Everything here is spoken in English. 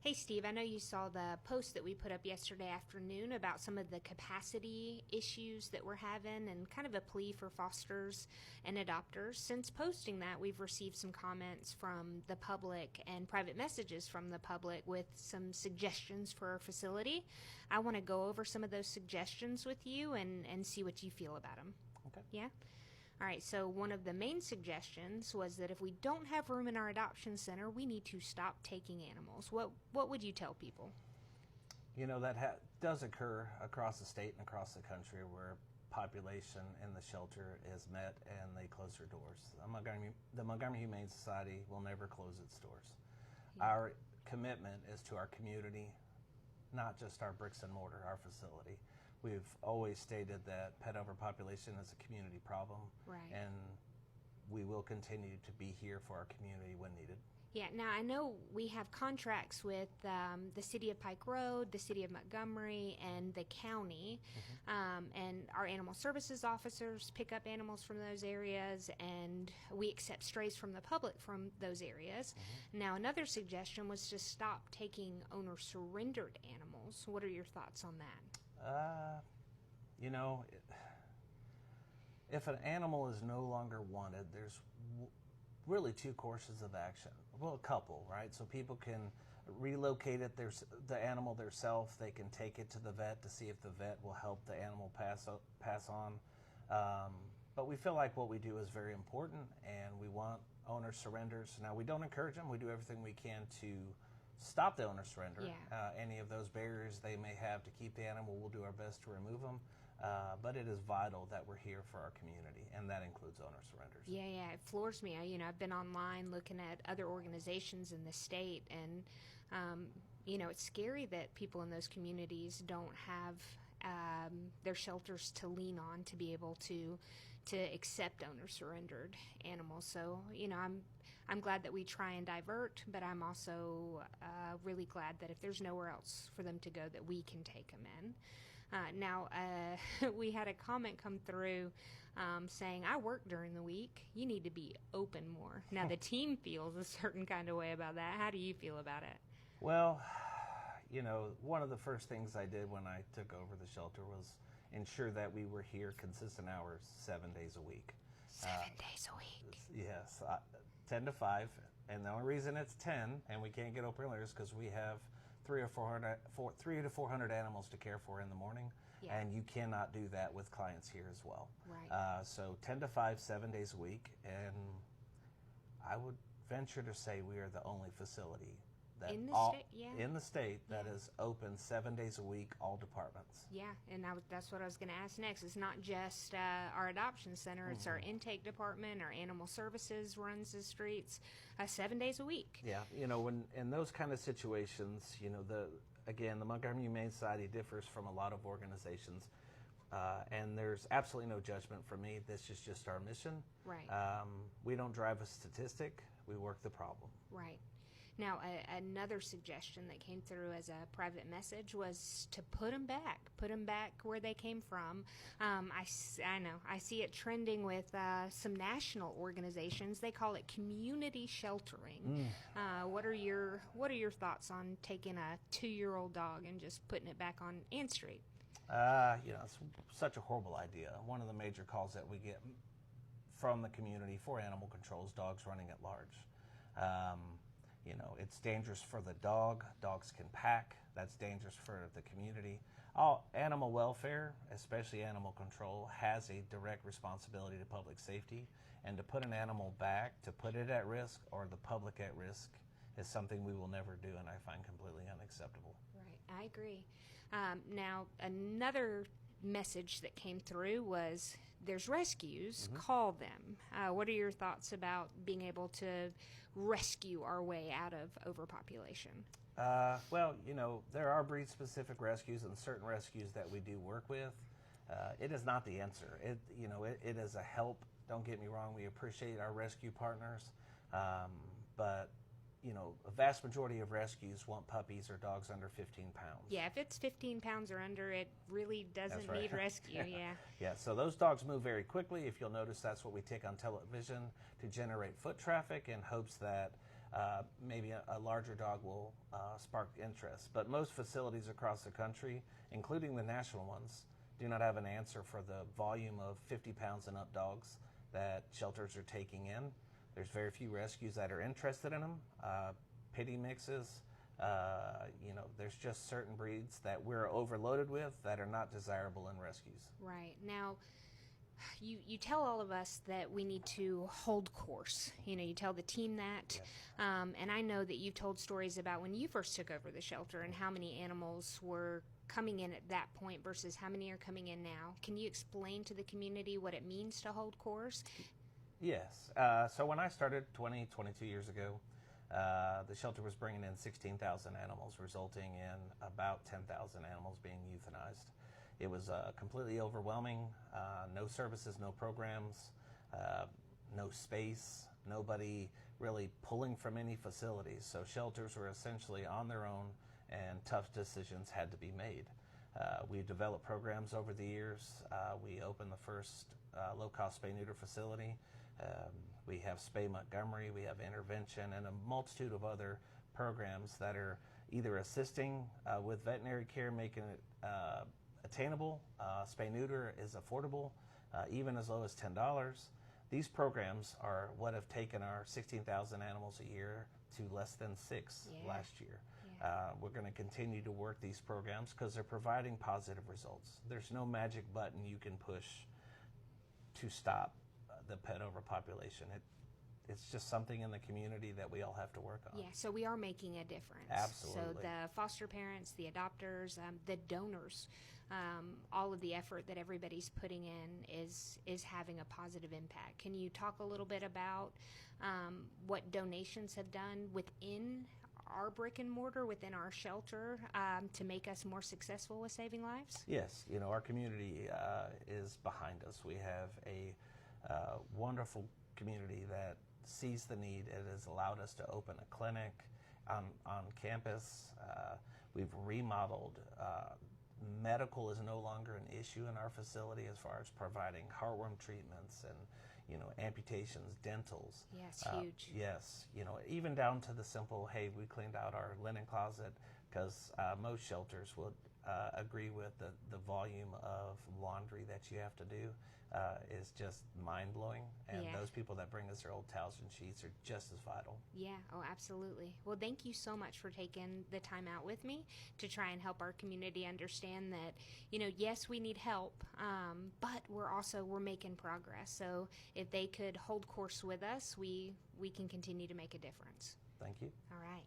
Hey Steve, I know you saw the post that we put up yesterday afternoon about some of the capacity issues that we're having and kind of a plea for fosters and adopters. Since posting that, we've received some comments from the public and private messages from the public with some suggestions for our facility. I want to go over some of those suggestions with you and see what you feel about them. Okay. Yeah? All right, so one of the main suggestions was that if we don't have room in our adoption center, we need to stop taking animals. What would you tell people? You know, that does occur across the state and across the country where population in the shelter is met and they close their doors. The Montgomery Humane Society will never close its doors. Yeah. Our commitment is to our community, not just our bricks and mortar, our facility. We've always stated that pet overpopulation is a community problem, Right. and we will continue to be here for our community when needed. Yeah, now I know we have contracts with the city of Pike Road, the city of Montgomery, and the county, and our animal services officers pick up animals from those areas, and we accept strays from the public from those areas. Now, another suggestion was to stop taking owner-surrendered animals. What are your thoughts on that? You know, if an animal is no longer wanted, there's really two courses of action. Well, a couple, right? So people can relocate it. There's the animal themselves. They can take it to the vet to see if the vet will help the animal pass on. But we feel like what we do is very important, and we want owner surrenders. Now, we don't encourage them. We do everything we can to stop the owner surrender. Yeah. Any of those barriers they may have to keep the animal, we'll do our best to remove them. But it is vital that we're here for our community, and that includes owner surrenders. Yeah, it floors me. I've been online looking at other organizations in the state, and it's scary that people in those communities don't have their shelters to lean on to be able to accept owner surrendered animals. So I'm glad that we try and divert, but I'm also really glad that if there's nowhere else for them to go, that we can take them in. Now, we had a comment come through saying, I work during the week. You need to be open more. Now, the team feels a certain kind of way about that. How do you feel about it? Well, one of the first things I did when I took over the shelter was ensure that we were here consistent hours, 7 days a week. 7 days a week? Yes, 10 to 5. And the only reason it's 10 and we can't get open earlier is because we have 300 to 400 animals to care for in the morning, Yeah. and you cannot do that with clients here as well. Right. So 10 to 5, 7 days a week, and I would venture to say we are the only facility that In the state, yeah. in the state that Yeah. is open 7 days a week, all departments. Yeah, and that's what I was going to ask next. It's not just our adoption center; it's our intake department. Our animal services runs the streets 7 days a week. Yeah, when in those kind of situations, the Montgomery Humane Society differs from a lot of organizations, and there's absolutely no judgment from me. This is just our mission. Right. We don't drive a statistic. We work the problem. Right. Now, another suggestion that came through as a private message was to put them back where they came from. I know, I see it trending with some national organizations. They call it community sheltering. What are your thoughts on taking a 2-year-old dog and just putting it back on Ann Street? It's such a horrible idea. One of the major calls that we get from the community for animal control is dogs running at large. It's dangerous for the dog. Dogs can pack. That's dangerous for the community. Animal welfare, especially animal control, has a direct responsibility to public safety. And to put an animal back, to put it at risk or the public at risk, is something we will never do, and I find completely unacceptable. Right, I agree. Now, another message that came through was there's rescues, call them. What are your thoughts about being able to rescue our way out of overpopulation? There are breed-specific rescues and certain rescues that we do work with. It is not the answer. It is a help. Don't get me wrong. We appreciate our rescue partners, but a vast majority of rescues want puppies or dogs under 15 pounds. Yeah, if it's 15 pounds or under, it really doesn't need rescue, yeah. Yeah, so those dogs move very quickly. If you'll notice, that's what we take on television to generate foot traffic in hopes that maybe a larger dog will spark interest. But most facilities across the country, including the national ones, do not have an answer for the volume of 50 pounds and up dogs that shelters are taking in. There's very few rescues that are interested in them. Pity mixes, there's just certain breeds that we're overloaded with that are not desirable in rescues. Right. Now, you tell all of us that we need to hold course. You tell the team that. Yes. And I know that you've told stories about when you first took over the shelter and how many animals were coming in at that point versus how many are coming in now. Can you explain to the community what it means to hold course? Yes. So when I started 22 years ago, the shelter was bringing in 16,000 animals, resulting in about 10,000 animals being euthanized. It was completely overwhelming. No services, no programs, no space, nobody really pulling from any facilities. So shelters were essentially on their own, and tough decisions had to be made. We've developed programs over the years. We opened the first low-cost spay-neuter facility. We have Spay Montgomery, we have Intervention, and a multitude of other programs that are either assisting with veterinary care, making it attainable. Spay-neuter is affordable, even as low as $10. These programs are what have taken our 16,000 animals a year to less than 6 last year. We're going to continue to work these programs because they're providing positive results. There's no magic button you can push to stop the pet overpopulation. It's just something in the community that we all have to work on. Yeah, so we are making a difference. Absolutely. So the foster parents, the adopters, the donors, all of the effort that everybody's putting in is having a positive impact. Can you talk a little bit about what donations have done within our brick and mortar, within our shelter, to make us more successful with saving lives? Yes, our community is behind us. We have a wonderful community that sees the need. It has allowed us to open a clinic on campus. We've remodeled. Medical is no longer an issue in our facility as far as providing heartworm treatments and amputations, dentals. Yes, huge. Yes, even down to the simple, hey, we cleaned out our linen closet, because most shelters would agree with the volume of laundry that you have to do is just mind-blowing, and those people that bring us their old towels and sheets are just as vital. Yeah, oh, absolutely. Well, thank you so much for taking the time out with me to try and help our community understand that, yes, we need help, but we're making progress. So if they could hold course with us, we can continue to make a difference. Thank you. All right.